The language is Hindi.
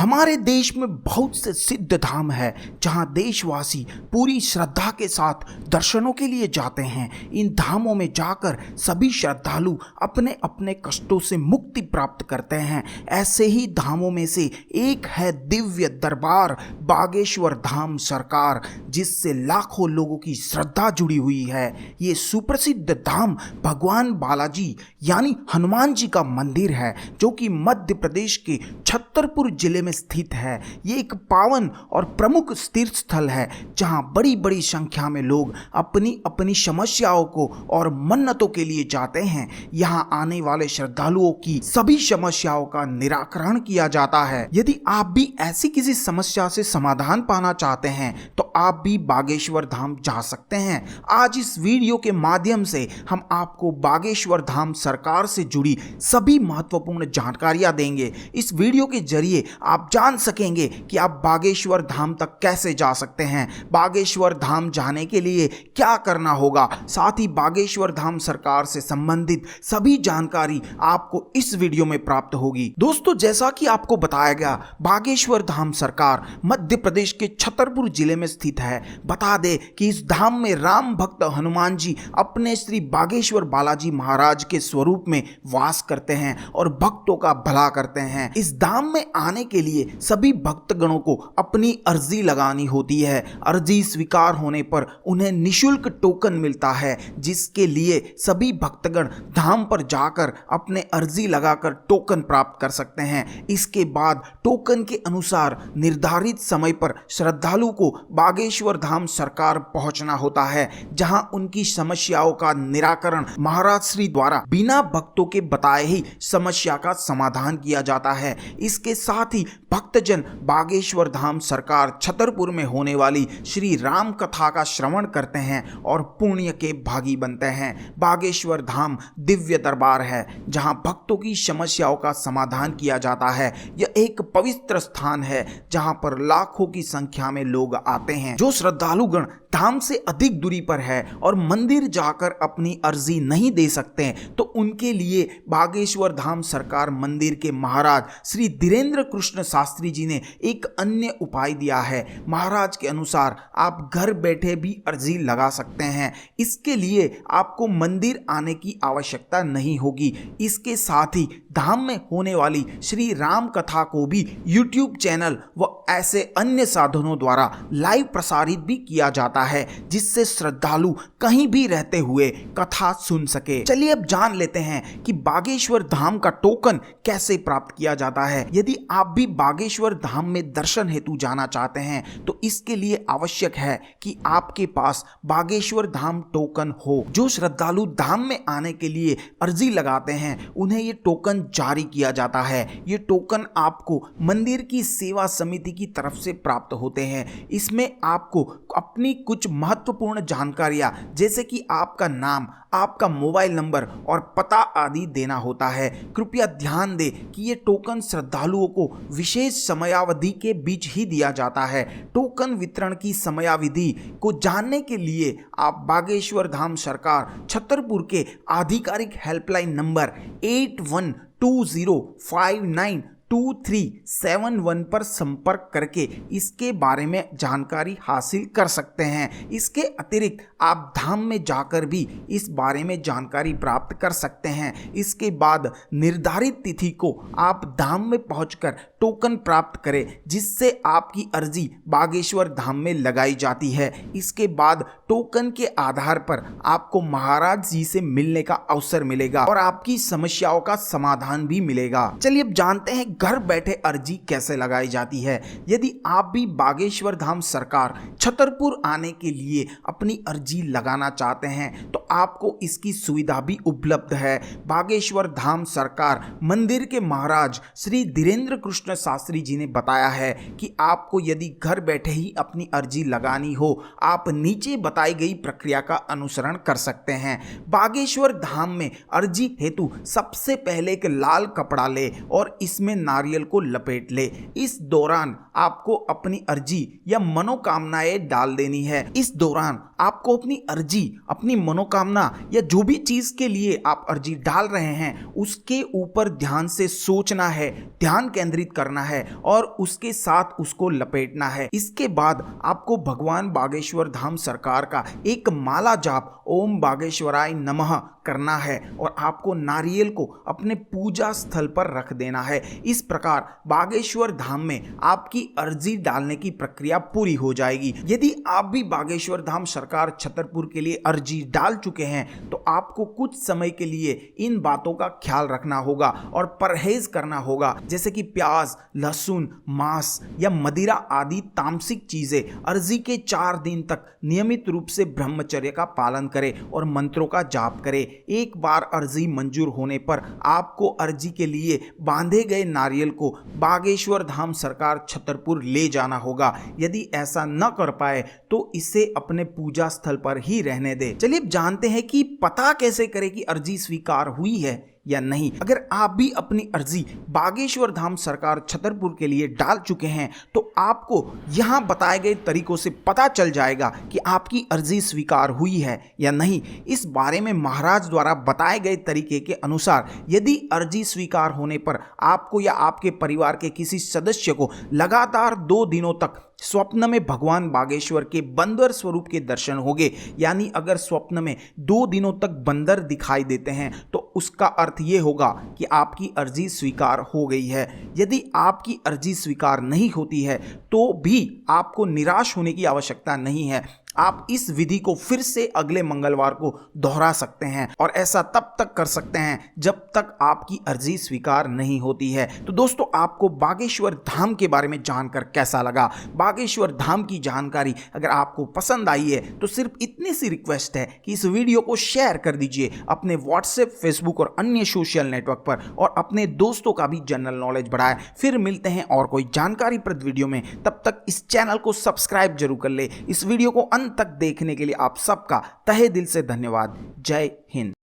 हमारे देश में बहुत से सिद्ध धाम है जहां देशवासी पूरी श्रद्धा के साथ दर्शनों के लिए जाते हैं। इन धामों में जाकर सभी श्रद्धालु अपने अपने कष्टों से मुक्ति प्राप्त करते हैं। ऐसे ही धामों में से एक है दिव्य दरबार बागेश्वर धाम सरकार, जिससे लाखों लोगों की श्रद्धा जुड़ी हुई है। ये सुप्रसिद्ध धाम भगवान बालाजी यानी हनुमान जी का मंदिर है, जो कि मध्य प्रदेश के छतरपुर जिले में स्थित है। ये एक पावन और प्रमुख तीर्थ स्थल है जहां बड़ी बड़ी संख्या में लोग अपनी अपनी समस्याओं को और मन्नतों के लिए जाते हैं। यहां आने वाले श्रद्धालुओं की सभी समस्याओं का निराकरण किया जाता है। यदि आप भी ऐसी किसी समस्या से समाधान पाना चाहते हैं तो आप भी बागेश्वर धाम जा सकते हैं। आज इस वीडियो के माध्यम से हम आपको बागेश्वर धाम सरकार से जुड़ी सभी महत्वपूर्ण जानकारियां देंगे। इस वीडियो के जरिए आप जान सकेंगे कि आप बागेश्वर धाम तक कैसे जा सकते हैं, बागेश्वर धाम जाने के लिए क्या करना होगा। साथ ही बागेश्वर धाम सरकार से संबंधित सभी जानकारी आपको इस वीडियो में प्राप्त होगी। दोस्तों, जैसा कि आपको बताया गया, बागेश्वर धाम सरकार मध्य प्रदेश के छतरपुर जिले में स्थित है। बता दें कि इस धाम में राम भक्त हनुमान जी अपने श्री बागेश्वर बालाजी महाराज के स्वरूप में वास करते हैं और भक्तों का भला करते हैं। इस धाम में आने के लिए सभी भक्तगणों को अपनी अर्जी लगानी होती है। अर्जी स्वीकार होने पर उन्हें निशुल्क टोकन मिलता है, जिसके लिए सभी भक्तगण धाम पर जाकर अपने अर्जी लगाकर टोकन प्राप्त कर सकते हैं। इसके बाद टोकन के अनुसार निर्धारित समय पर श्रद्धालु को बागेश्वर धाम सरकार पहुंचना होता है, जहां उनकी समस्याओं का निराकरण महाराज श्री द्वारा बिना भक्तों के बताए ही समस्या का समाधान किया जाता है। इसके साथ ही भक्तजन बागेश्वर धाम सरकार छतरपुर में होने वाली श्री राम कथा का श्रवण करते हैं और पुण्य के भागी बनते हैं। बागेश्वर धाम दिव्य दरबार है जहां भक्तों की समस्याओं का समाधान किया जाता है। यह एक पवित्र स्थान है जहां पर लाखों की संख्या में लोग आते हैं। जो श्रद्धालुगण धाम से अधिक दूरी पर है और मंदिर जाकर अपनी अर्जी नहीं दे सकते तो उनके लिए बागेश्वर धाम सरकार मंदिर के महाराज श्री धीरेन्द्र कृष्ण शास्त्री जी ने एक अन्य उपाय दिया है। महाराज के अनुसार आप घर बैठे भी अर्जी लगा सकते हैं। इसके लिए आपको मंदिर आने की आवश्यकता नहीं होगी। इसके साथ ही धाम में होने वाली श्री राम कथा को भी YouTube चैनल व ऐसे अन्य साधनों द्वारा लाइव प्रसारित भी किया जाता है, जिससे श्रद्धालु कहीं भी रहते हुए कथा सुन सके। चलिए अब जान लेते हैं कि बागेश्वर धाम का टोकन कैसे प्राप्त किया जाता है। यदि आप भी बागेश्वर धाम में दर्शन हेतु जाना चाहते हैं तो इसके लिए आवश्यक है कि आपके पास बागेश्वर धाम टोकन हो। जो श्रद्धालु धाम में आने के लिए अर्जी लगाते हैं उन्हें ये टोकन जारी किया जाता है। ये टोकन आपको मंदिर की सेवा समिति की तरफ से प्राप्त होते हैं। इसमें आपको अपनी कुछ महत्वपूर्ण जानकारियां जैसे कि आपका नाम, आपका मोबाइल नंबर और पता आदि देना होता है। कृपया ध्यान दें कि ये टोकन श्रद्धालुओं को विशेष समयावधि के बीच ही दिया जाता है। टोकन वितरण की समयावधि को जानने के लिए आप बागेश्वर धाम सरकार छतरपुर के आधिकारिक हेल्पलाइन नंबर 8120592371 पर संपर्क करके इसके बारे में जानकारी हासिल कर सकते हैं। इसके अतिरिक्त आप धाम में जाकर भी इस बारे में जानकारी प्राप्त कर सकते हैं। इसके बाद निर्धारित तिथि को आप धाम में पहुंचकर टोकन प्राप्त करें, जिससे आपकी अर्जी बागेश्वर धाम में लगाई जाती है। इसके बाद टोकन के आधार पर आपको महाराज जी से मिलने का अवसर मिलेगा और आपकी समस्याओं का समाधान भी मिलेगा। चलिए अब जानते हैं घर बैठे अर्जी कैसे लगाई जाती है। यदि आप भी बागेश्वर धाम सरकार छतरपुर आने के लिए अपनी अर्जी लगाना चाहते हैं तो आपको इसकी सुविधा भी उपलब्ध है। बागेश्वर धाम सरकार मंदिर के महाराज श्री धीरेन्द्र कृष्ण शास्त्री जी ने बताया है कि आपको यदि घर बैठे ही अपनी अर्जी लगानी हो, आप नीचे बताई गई प्रक्रिया का अनुसरण कर सकते हैं। बागेश्वर धाम में अर्जी हेतु सबसे पहले एक लाल कपड़ा ले और इसमें नारियल को लपेट ले। इस दौरान आपको अपनी अर्जी या मनोकामनाएं डाल देनी है। इस दौरान आपको अपनी अर्जी, अपनी मनोकामना या जो भी चीज के लिए आप अर्जी डाल रहे हैं उसके ऊपर ध्यान से सोचना है, ध्यान केंद्रित करना है और उसके साथ उसको लपेटना है। इसके बाद आपको भगवान बागेश्वर धाम सरकार का एक माला जाप ओम बागेश्वराय नमः करना है और आपको नारियल को अपने पूजा स्थल पर रख देना है। इस प्रकार बागेश्वर धाम में आपकी अर्जी डालने की प्रक्रिया पूरी हो जाएगी। यदि आप भी बागेश्वर धाम सरकार छतरपुर के लिए अर्जी डाल चुके हैं तो आपको कुछ समय के लिए इन बातों का ख्याल रखना होगा और परहेज करना होगा, जैसे कि प्याज, लहसुन, मांस या मदिरा आदि तामसिक चीजें। अर्जी के 4 दिन तक नियमित रूप से ब्रह्मचर्य का पालन करें और मंत्रों का जाप करें। एक बार अर्जी मंजूर होने पर आपको अर्जी के लिए बांधे गए नारियल को बागेश्वर धाम सरकार छतरपुर ले जाना होगा। यदि ऐसा न कर पाए तो इसे अपने पूजा स्थल पर ही रहने दे। चलिए अब जानते हैं कि पता कैसे करें कि अर्जी स्वीकार हुई है या नहीं। अगर आप भी अपनी अर्जी बागेश्वर धाम सरकार छतरपुर के लिए डाल चुके हैं तो आपको यहां बताए गए तरीकों से पता चल जाएगा कि आपकी अर्जी स्वीकार हुई है या नहीं। इस बारे में महाराज द्वारा बताए गए तरीके के अनुसार यदि अर्जी स्वीकार होने पर आपको या आपके परिवार के किसी सदस्य को लगातार 2 दिनों तक स्वप्न में भगवान बागेश्वर के बंदर स्वरूप के दर्शन होंगे, यानी अगर स्वप्न में 2 दिनों तक बंदर दिखाई देते हैं तो उसका अर्थ ये होगा कि आपकी अर्जी स्वीकार हो गई है। यदि आपकी अर्जी स्वीकार नहीं होती है तो भी आपको निराश होने की आवश्यकता नहीं है। आप इस विधि को फिर से अगले मंगलवार को दोहरा सकते हैं और ऐसा तब तक कर सकते हैं जब तक आपकी अर्जी स्वीकार नहीं होती है। तो दोस्तों, आपको बागेश्वर धाम के बारे में जानकर कैसा लगा? बागेश्वर धाम की जानकारी अगर आपको पसंद आई है तो सिर्फ इतनी सी रिक्वेस्ट है कि इस वीडियो को शेयर कर दीजिए अपने व्हाट्सएप, फेसबुक और अन्य सोशल नेटवर्क पर और अपने दोस्तों का भी जनरल नॉलेज बढ़ाए। फिर मिलते हैं और कोई जानकारीप्रद वीडियो में। तब तक इस चैनल को सब्सक्राइब जरूर कर ले। इस वीडियो को तक देखने के लिए आप सबका तहे दिल से धन्यवाद। जय हिंद।